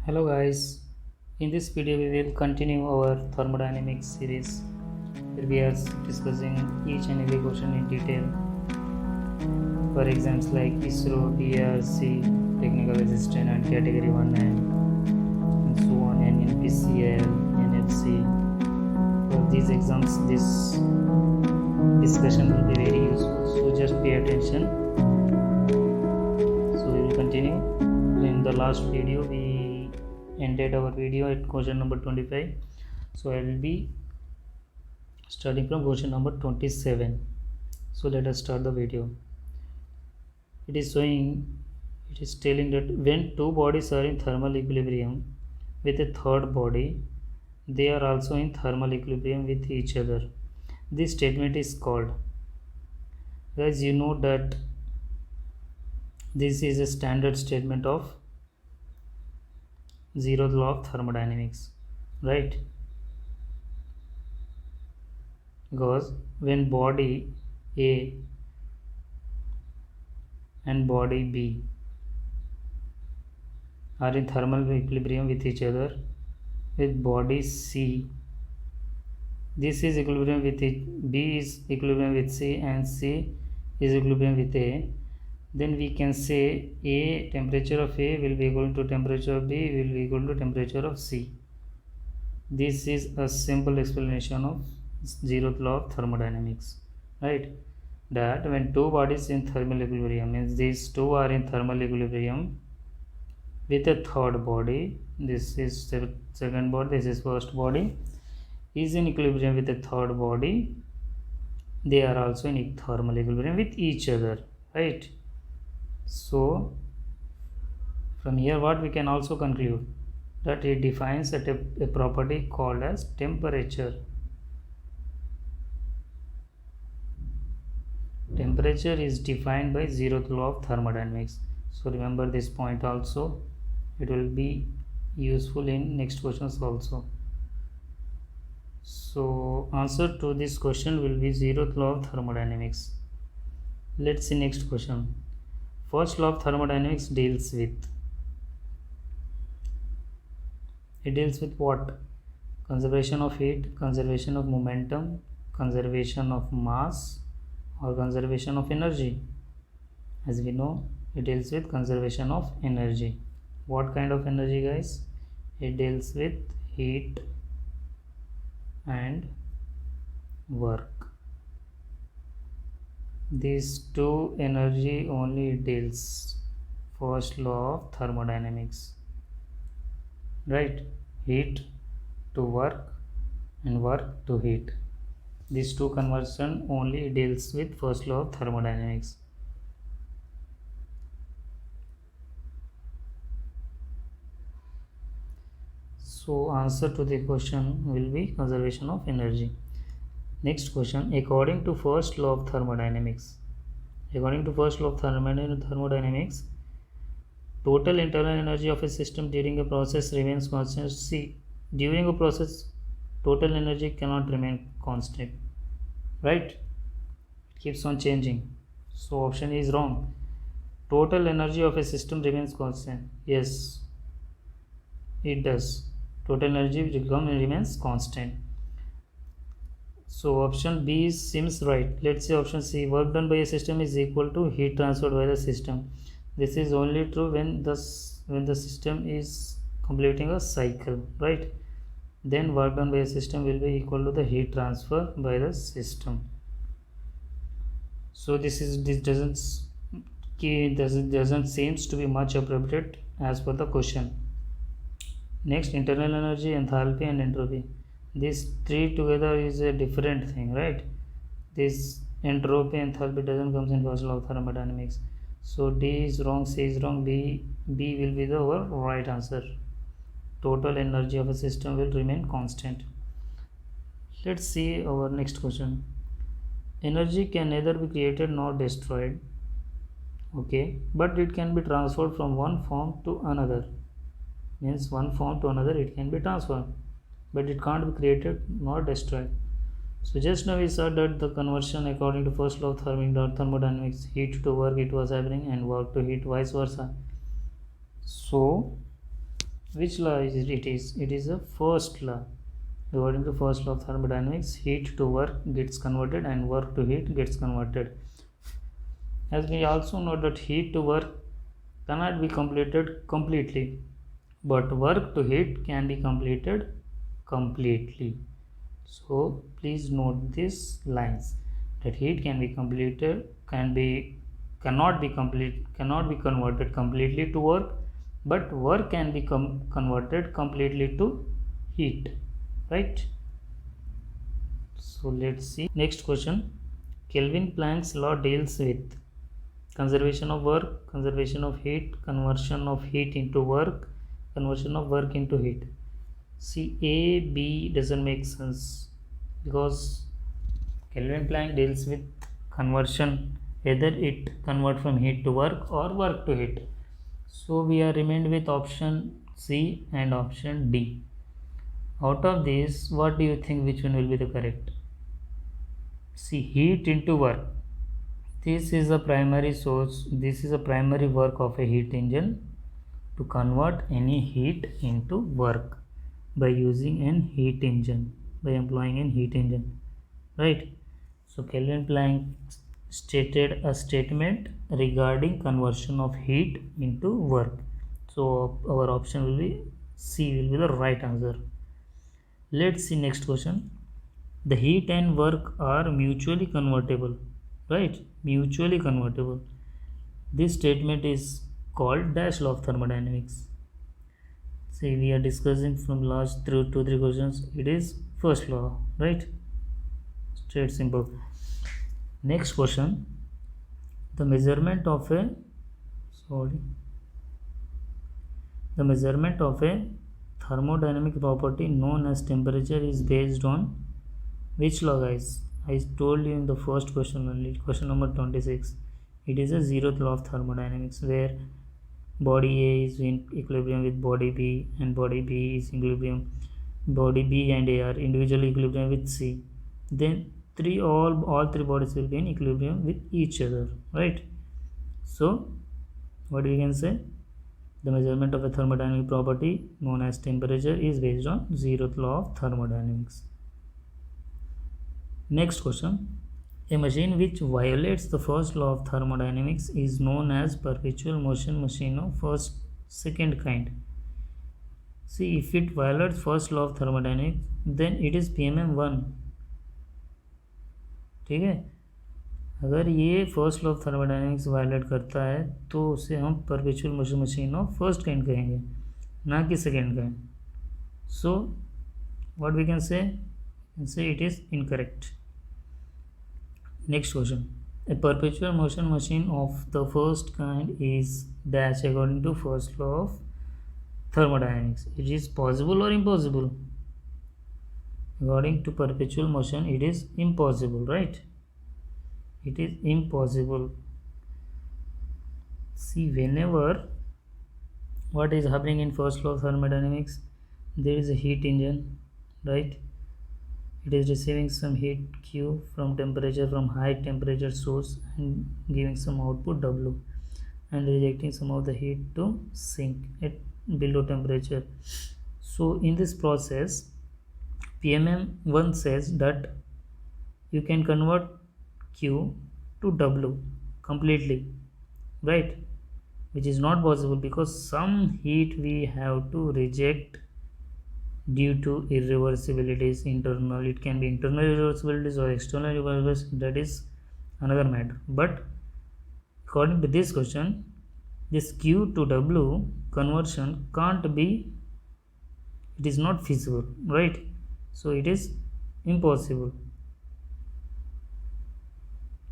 Hello guys, in this video we will continue our thermodynamics series where we are discussing each and every question in detail for exams like ISRO, DRC, technical assistant and category 1 and so on, and NPCL, NFC. For these exams this discussion will be very useful, so just pay attention. So we will continue. In the last video we ended our video at question number 25, so I will be starting from question number 27. So let us start the video. It is telling that when two bodies are in thermal equilibrium with a third body, they are also in thermal equilibrium with each other. This statement is called, guys, you know that this is a standard statement of zeroth law of thermodynamics, right? Because when body A and body B are in thermal equilibrium with each other, with body C, this is equilibrium with it, B is equilibrium with C and C is equilibrium with A, then we can say temperature of A will be equal to temperature of B will be equal to temperature of C. This is a simple explanation of zeroth law of thermodynamics, right? That when two bodies in thermal equilibrium, means these two are in thermal equilibrium with a third body, this is second body, this is first body, is in equilibrium with a third body, they are also in thermal equilibrium with each other, right? So from here what we can also conclude, that it defines a property called as temperature. Temperature is defined by zeroth law of thermodynamics. So remember this point also, it will be useful in next questions also. So answer to this question will be zeroth law of thermodynamics. Let's see next question. First law of thermodynamics deals with what? Conservation of heat, conservation of momentum, conservation of mass, or conservation of energy. As we know, it deals with conservation of energy. What kind of energy, guys? It deals with heat and work. These two energy only deals first law of thermodynamics, right? Heat to work and work to heat. These two conversion only deals with first law of thermodynamics. So answer to the question will be conservation of energy. Next question, according to first law of thermodynamics, total internal energy of a system during a process remains constant. See, during a process total energy cannot remain constant, right? It keeps on changing. So option is wrong. Total energy of a system remains constant. Yes, it does. Total energy remains constant. So option B seems right. Let's say option C, work done by a system is equal to heat transferred by the system. This is only true when the system is completing a cycle, right? Then work done by a system will be equal to the heat transfer by the system. So this doesn't seems to be much appropriate as per the question. Next, internal energy, enthalpy and entropy. These three together is a different thing, right? This entropy, enthalpy doesn't come in first law of thermodynamics. So D is wrong, C is wrong, B will be the right answer. Total energy of a system will remain constant. Let's see our next question. Energy can neither be created nor destroyed, okay, but it can be transferred from one form to another. Means one form to another it can be transferred, but it can't be created nor destroyed. So just now we saw that the conversion according to first law of thermodynamics, heat to work it was happening and work to heat vice versa. So Which law is it? It is a first law. According to first law of thermodynamics, heat to work gets converted and work to heat gets converted. As we also know that heat to work cannot be completed completely, but work to heat can be completed completely. So please note these lines, that heat can be completed, cannot be converted completely to work, but work can be converted completely to heat, right? So let's see next question. Kelvin Planck's law deals with conservation of work, conservation of heat, conversion of heat into work, conversion of work into heat. See, A, B doesn't make sense because Kelvin Planck deals with conversion, either it convert from heat to work or work to heat. So we are remained with option C and option D. Out of these, what do you think which one will be the correct? See, heat into work. This is a primary source, this is a primary work of a heat engine to convert any heat into work by using an heat engine, by employing an heat engine, right? So Kelvin Planck stated a statement regarding conversion of heat into work. So our option will be C, will be the right answer. Let's see next question. The heat and work are mutually convertible, right? Mutually convertible. This statement is called dash law of thermodynamics. See, we are discussing from last 2-3 questions. It is first law, right? Straight simple. Next question. The measurement of a thermodynamic property known as temperature is based on which law, guys? I told you in the first question only, question number 26. It is a zeroth law of thermodynamics, where body A is in equilibrium with body B and body B is equilibrium, body B and A are individually equilibrium with C. Then all three bodies will be in equilibrium with each other, right? So what we can say, the measurement of a thermodynamic property known as temperature is based on zeroth law of thermodynamics. Next question. A machine which violates the first law of thermodynamics is known as perpetual motion machine of second kind. See, if it violates first law of thermodynamics, then it is PMM 1. ठीक है, अगर ये first law of thermodynamics violate करता है तो उसे हम perpetual motion machine of first kind कहेंगे, ना कि second kind. So what we can say it is incorrect. Next question. A perpetual motion machine of the first kind is dash according to first law of thermodynamics. It is possible or impossible? According to perpetual motion, it is impossible, right? It is impossible. See, whenever what is happening in first law of thermodynamics, there is a heat engine, right? It is receiving some heat Q from temperature, from high temperature source, and giving some output W, and rejecting some of the heat to sink at below temperature. So in this process, PMM 1 says that you can convert Q to W completely, right? Which is not possible because some heat we have to reject due to irreversibilities internal. It can be internal irreversibilities or external irreversibilities, that is another matter. But according to this question, this Q to W conversion can't be, it is not feasible, right? So it is impossible.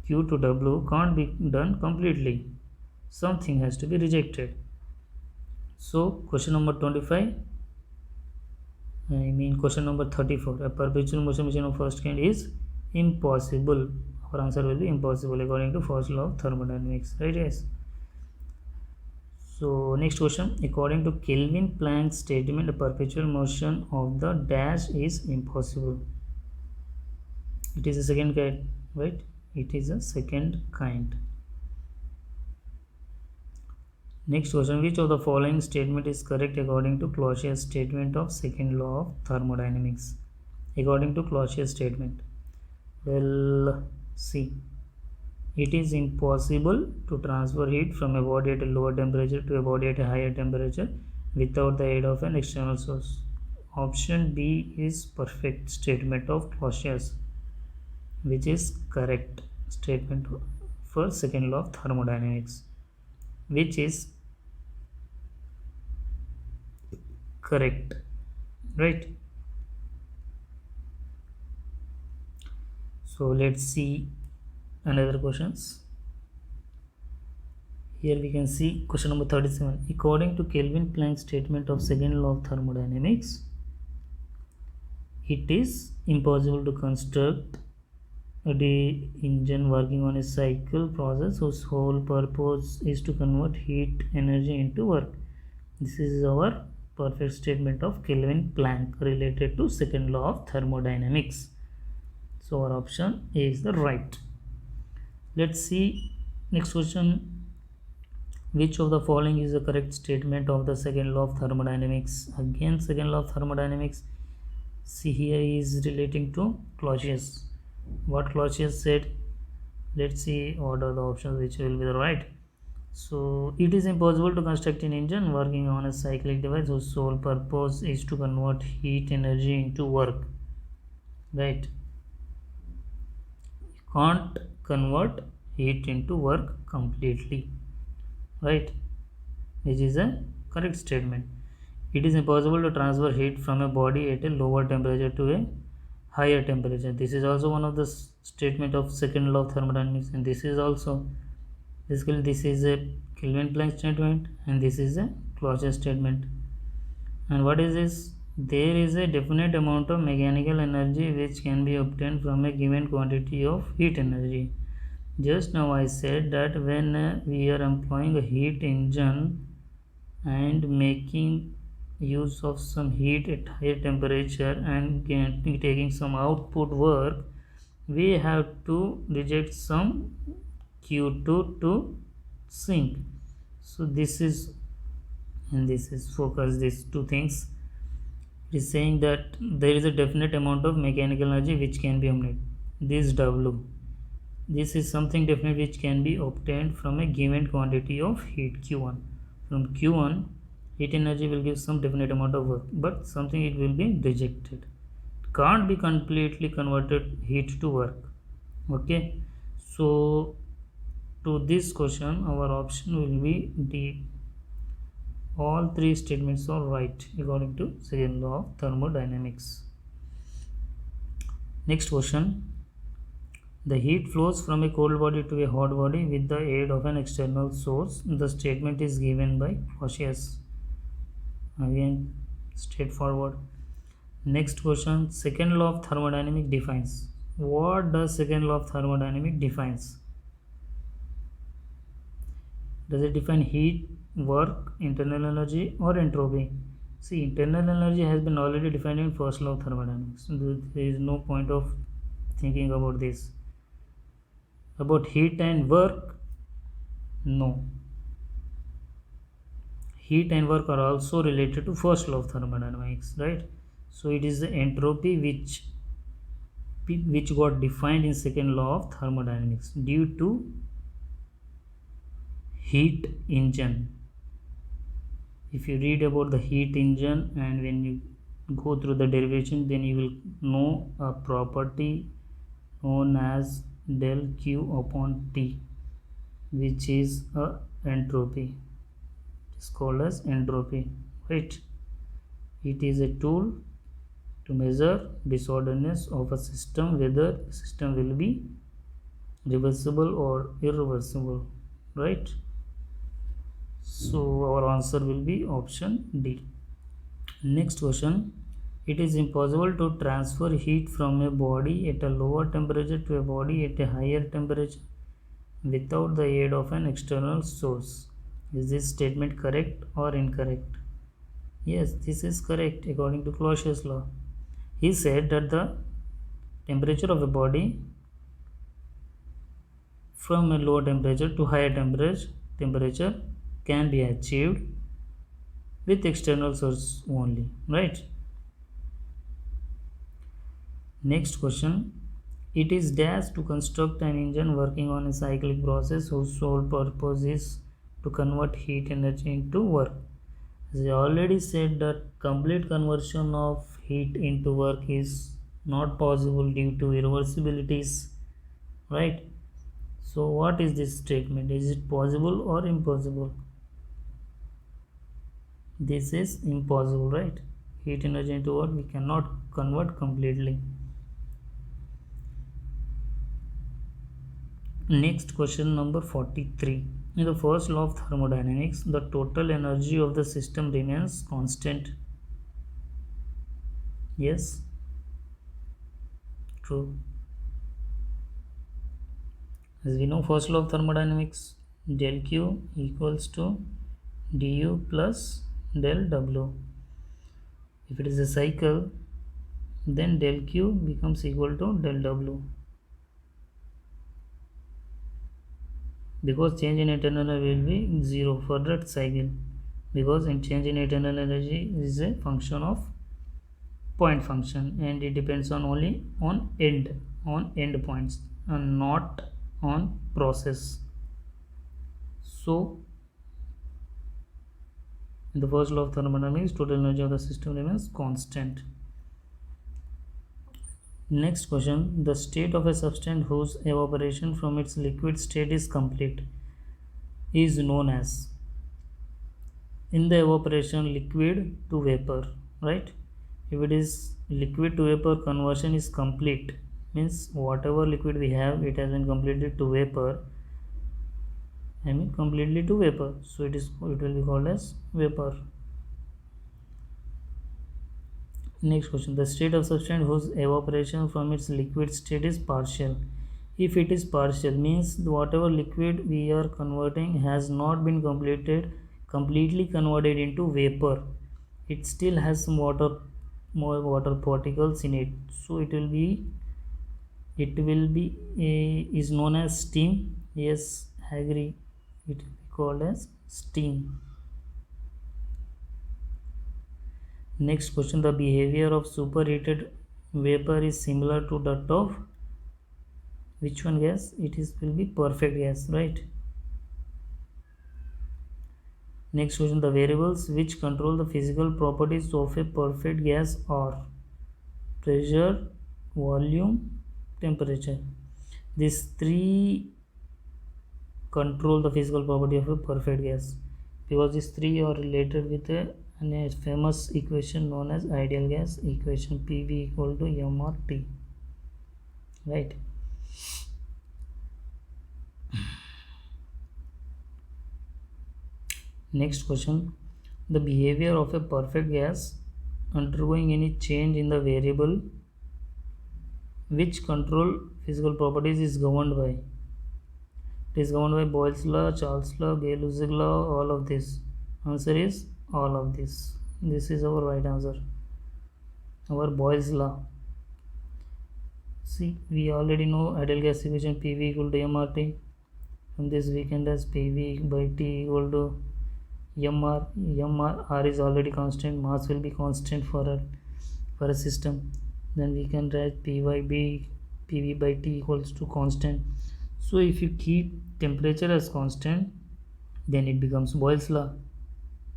Q to W can't be done completely, something has to be rejected. So question number 25, question number 34, a perpetual motion machine of first kind is impossible. Our answer will be impossible according to first law of thermodynamics, right? Yes. So next question. According to Kelvin Planck's statement, a perpetual motion of the dash is impossible. It is a second kind, right? It is a second kind. Next question, which of the following statement is correct according to Clausius statement of second law of thermodynamics? According to Clausius statement, well, see, it is impossible to transfer heat from a body at a lower temperature to a body at a higher temperature without the aid of an external source. Option B is perfect statement of Clausius, which is correct statement for second law of thermodynamics, which is correct, right? So let's see another questions. Here we can see question number 37. According to Kelvin Planck's statement of second law of thermodynamics, it is impossible to construct a engine working on a cycle process whose whole purpose is to convert heat energy into work. This is our perfect statement of Kelvin Planck related to second law of thermodynamics. So our option A is the right. Let's see next question. Which of the following is the correct statement of the second law of thermodynamics? Again, second law of thermodynamics. See, here is relating to Clausius. What Clausius said. Let's see what are the options which will be the right. So it is impossible to construct an engine working on a cyclic device whose sole purpose is to convert heat energy into work. Right? You can't convert heat into work completely. Right? Which is a correct statement. It is impossible to transfer heat from a body at a lower temperature to a higher temperature. This is also one of the statement of second law of thermodynamics, and this is also basically this is a Kelvin Planck statement and this is a Clausius statement. And what is this? There is a definite amount of mechanical energy which can be obtained from a given quantity of heat energy. Just now I said that when we are employing a heat engine and making use of some heat at higher temperature and taking some output work, we have to reject some Q2 to sink. So this is, and this is focus these two things. It is saying that there is a definite amount of mechanical energy which can be obtained. This W, this is something definite which can be obtained from a given quantity of heat Q1. From Q1, heat energy will give some definite amount of work, but something it will be rejected. It can't be completely converted heat to work. Okay, so to this question our option will be D. All three statements are right according to second law of thermodynamics. Next question. The heat flows from a cold body to a hot body with the aid of an external source. The statement is given by Clausius. Again, straightforward. Next question. Second law of thermodynamics defines. What does second law of thermodynamics defines? Does it define heat, work, internal energy, or entropy? See, internal energy has been already defined in first law of thermodynamics. There is no point of thinking about this. About heat and work, no. Heat and work are also related to first law of thermodynamics, right? So it is the entropy which got defined in second law of thermodynamics due to heat engine. If you read about the heat engine and when you go through the derivation, then you will know a property known as del Q upon T, which is a entropy. It is called as entropy, right? It is a tool to measure disorderness of a system, whether the system will be reversible or irreversible, right? So our answer will be option D. Next question. It is impossible to transfer heat from a body at a lower temperature to a body at a higher temperature without the aid of an external source. Is this statement correct or incorrect? Yes, this is correct according to Clausius law. He said that the temperature of a body from a lower temperature to higher temperature can be achieved with external source only, right? Next question. It is dash to construct an engine working on a cyclic process whose sole purpose is to convert heat energy into work. As I already said that complete conversion of heat into work is not possible due to irreversibilities, right? So what is this statement? Is it possible or impossible? This is impossible, right? Heat energy into work we cannot convert completely. Next question number 43. In the first law of thermodynamics, the total energy of the system remains constant. Yes, true. As we know, first law of thermodynamics, del Q equals to du plus del W. If it is a cycle, then del Q becomes equal to del W. Because change in internal energy will be 0 for that cycle, because in change in internal energy is a function of point function and it depends on only on end points and not on process. So in the first law of thermodynamics, total energy of the system remains constant. Next question. The state of a substance whose evaporation from its liquid state is complete is known as, in the evaporation, liquid to vapor, right? If it is liquid to vapor conversion is complete, means whatever liquid we have, it has been completed to vapor, completely to vapor, so it will be called as vapor. Next question. The state of substance whose evaporation from its liquid state is partial. If it is partial, means whatever liquid we are converting has not been completely converted into vapor. It still has some more water particles in it, so it will be is known as steam. Yes, I agree, it will be called as steam. Next question. The behavior of superheated vapor is similar to that of which one gas? It will be perfect gas, right? Next question. The variables which control the physical properties of a perfect gas are pressure, volume, temperature. These three control the physical property of a perfect gas, because these three are related with a famous equation known as ideal gas equation, PV equal to mRT, right? Next question. The behavior of a perfect gas undergoing any change in the variable which control physical properties is governed by. It is governed by Boyle's law, Charles' law, Gay-Lussac law, all of this. Answer is all of this. This is our right answer. Our Boyle's law. See, we already know ideal gas equation, PV equal to mRT. From this we can as PV by T equal to R is already constant, mass will be constant for a system. Then we can write PV by T equals to constant. So if you keep temperature as constant, then it becomes Boyle's law,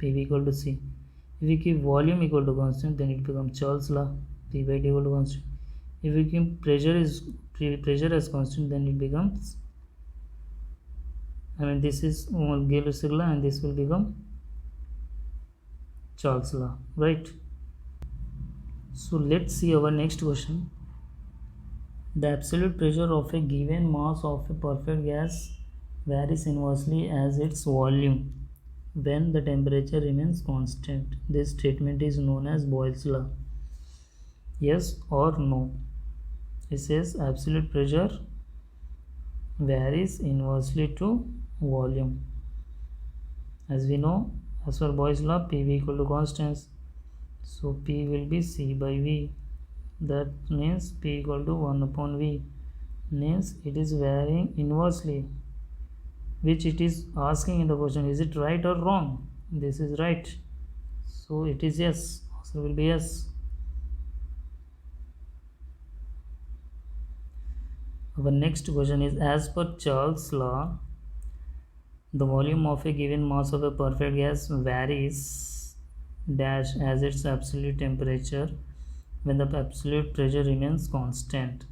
PV equal to C. If we keep volume equal to constant, then it becomes Charles' law, P by T equal to constant. If we keep pressure as constant, then it becomes, this is Gay-Lussac law and this will become Charles' law, right? So let's see our next question. The absolute pressure of a given mass of a perfect gas varies inversely as its volume when the temperature remains constant. This statement is known as Boyle's law. Yes or no? It says absolute pressure varies inversely to volume. As we know, as per Boyle's law, PV equal to constants. So P will be C by V. That means P equal to 1 upon V. Means it is varying inversely. which it is asking in the question. Is it right or wrong? This is right, so it is yes. Answer will be yes. Our next question is, as per Charles' law, the volume of a given mass of a perfect gas varies dash as its absolute temperature when the absolute pressure remains constant.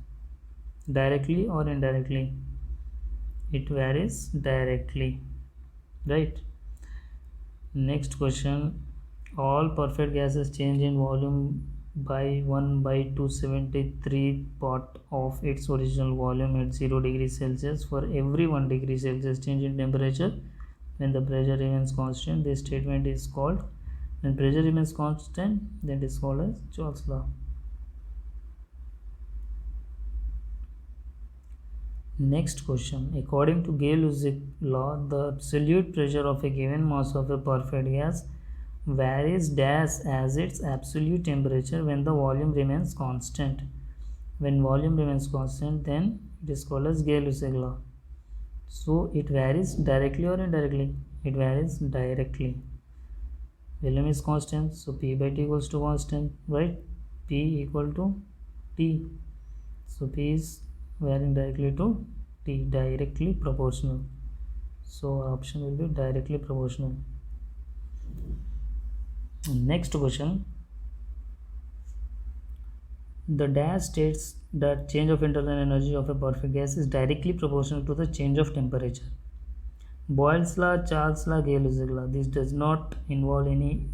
Directly or indirectly? It varies directly, right? Next question, all perfect gases change in volume by 1 by 273 part of its original volume at 0 degrees Celsius for every 1 degree Celsius change in temperature when the pressure remains constant. This statement is called, when pressure remains constant, that is called as Charles' law. Next question, according to Gay-Lussac law, the absolute pressure of a given mass of a perfect gas varies dash as its absolute temperature when the volume remains constant. When volume remains constant, then it is called as Gay-Lussac law. So it varies directly or indirectly? It varies directly. Volume is constant, so P by T equals to constant, right? P equal to T. So P is varying directly to T, directly proportional. So our option will be directly proportional. Next question, the dash states that change of internal energy of a perfect gas is directly proportional to the change of temperature. Boyle's law, Charles' law, Gay-Lussac law. This does not involve any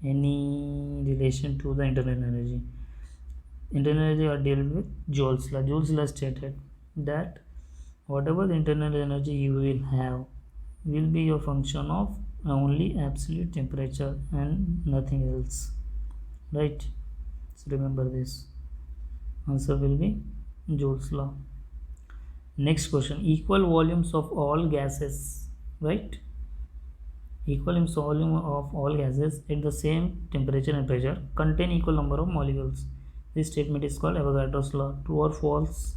relation to the internal energy. Internal energy are dealt with Joule's law. Joule's law stated that whatever the internal energy you will have will be your function of only absolute temperature and nothing else, right? So remember this. Answer will be Joule's law. Next question, equal volumes of all gases, right? Equal volume of all gases at the same temperature and pressure contain equal number of molecules. This statement is called Avogadro's law. True or false?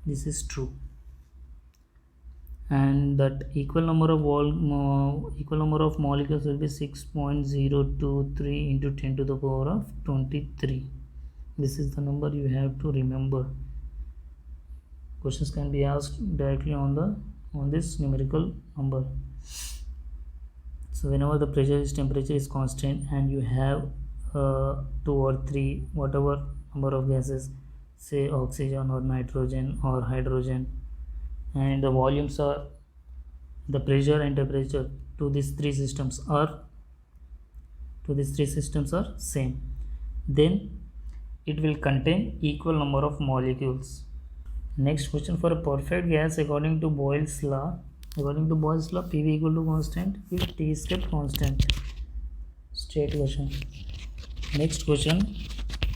This is true. And that equal number of molecules will be 6.023 into 10 to the power of 23. This is the number you have to remember. Questions can be asked directly on this numerical number. So whenever the temperature is constant and you have 2 or 3 whatever number of gases, say oxygen or nitrogen or hydrogen, and the volumes are, the pressure and temperature to these three systems are same, then it will contain equal number of molecules. Next question, for a perfect gas according to Boyle's law, PV equal to constant if T is kept constant. Straight question. Next question,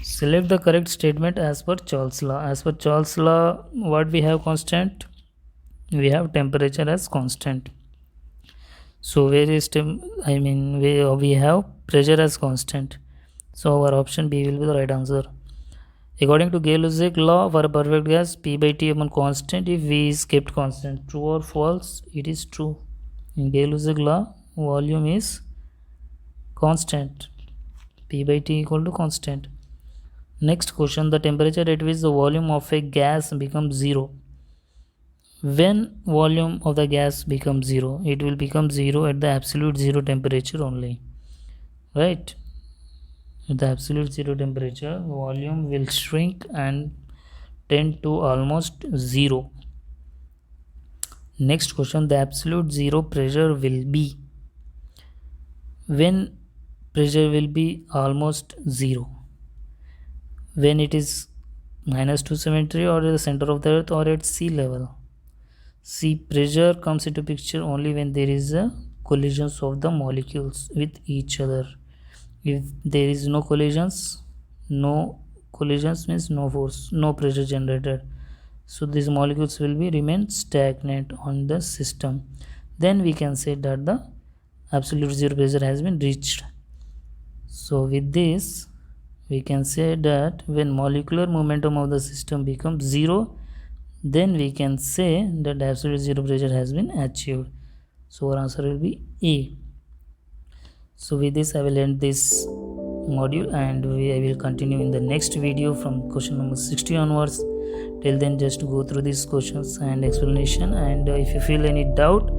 select the correct statement as per Charles' law. As per Charles' law, what we have constant? We have temperature as constant. So where is we have pressure as constant. So our option B will be the right answer. According to Gay-Lussac law, for a perfect gas, P by T upon constant if V is kept constant. True or false? It is true. In Gay-Lussac law, volume is constant. P by T equal to constant. Next question, the temperature at which the volume of a gas becomes 0. When volume of the gas becomes 0, it will become 0 at the absolute 0 temperature only, right? At the absolute 0 temperature, volume will shrink and tend to almost 0. Next question, the absolute 0 pressure will be when pressure will be almost 0, when it is minus 273 or at the center of the earth or at sea level. See, pressure comes into picture only when there is a collisions of the molecules with each other. If there is no collisions means no force, no pressure generated. So these molecules will be remain stagnant on the system. Then we can say that the absolute 0 pressure has been reached. So with this, we can say that when molecular momentum of the system becomes 0, then we can say that absolute zero pressure has been achieved. So our answer will be A. So with this I will end this module, and I will continue in the next video from question number 60 onwards. Till then, just go through these questions and explanation, and if you feel any doubt,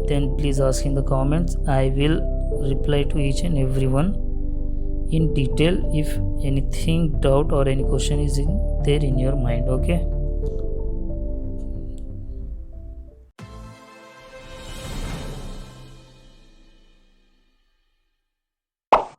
then please ask in the comments. I will reply to each and every one in detail if anything doubt or any question is there in your mind. Okay.